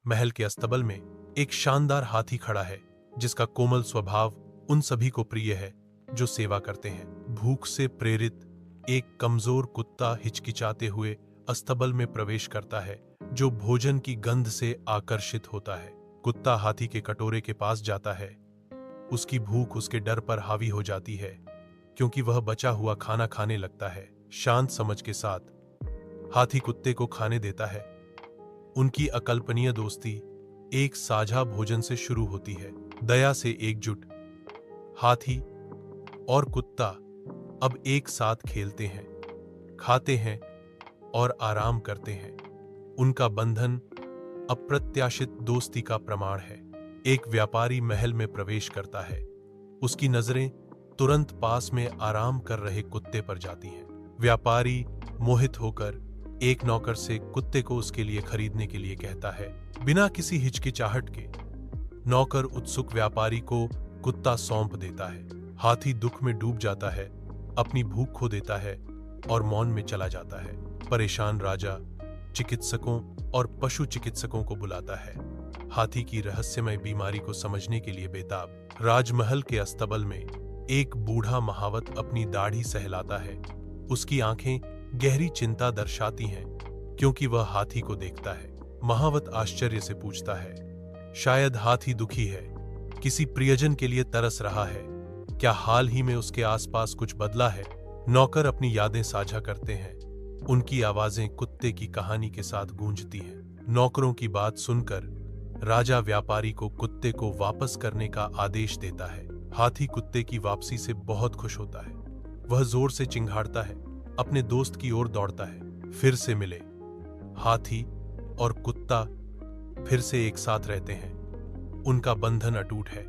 महल के अस्तबल में एक शानदार हाथी खड़ा है, जिसका कोमल स्वभाव उन सभी को प्रिय है जो सेवा करते हैं। भूख से प्रेरित एक कमजोर कुत्ता हिचकिचाते हुए अस्तबल में प्रवेश करता है, जो भोजन की गंध से आकर्षित होता है। कुत्ता हाथी के कटोरे के पास जाता है। उसकी भूख उसके डर पर हावी हो जाती है, क्योंकि वह बचा हुआ खाना खाने लगता है। शांत समझ के साथ हाथी कुत्ते को खाने देता है। उनकी अकल्पनीय दोस्ती एक साझा भोजन से शुरू होती है। दया से एकजुट हाथी और कुत्ता अब एक साथ खेलते हैं, खाते हैं और आराम करते हैं। उनका बंधन अप्रत्याशित दोस्ती का प्रमाण है। एक व्यापारी महल में प्रवेश करता है। उसकी नजरें तुरंत पास में आराम कर रहे कुत्ते पर जाती हैं। व्यापारी मोहित होकर एक नौकर से कुत्ते को उसके लिए खरीदने के लिए कहता है। बिना किसी हिचकिचाहट के नौकर उत्सुक व्यापारी को कुत्ता सौंप देता है। हाथी दुख में डूब जाता है, अपनी भूख खो देता है और मौन में चला जाता है। परेशान राजा चिकित्सकों और पशु चिकित्सकों को बुलाता है। हाथी की रहस्यमय बीमारी को समझने के लिए बेताब। राजमहल के अस्तबल में एक बूढ़ा महावत अपनी दाढ़ी सहलाता है। उसकी आंखें गहरी चिंता दर्शाती हैं, क्योंकि वह हाथी को देखता है। महावत आश्चर्य से पूछता है, शायद हाथी दुखी है, किसी प्रियजन के लिए तरस रहा है। क्या हाल ही में उसके आसपास कुछ बदला है? नौकर अपनी यादें साझा करते हैं। उनकी आवाजें कुत्ते की कहानी के साथ गूंजती हैं। नौकरों की बात सुनकर राजा व्यापारी को कुत्ते को वापस करने का आदेश देता है। हाथी कुत्ते की वापसी से बहुत खुश होता है। वह जोर से चिंघाड़ता है, अपने दोस्त की ओर दौड़ता है। फिर से मिले। हाथी और कुत्ता फिर से एक साथ रहते हैं। उनका बंधन अटूट है।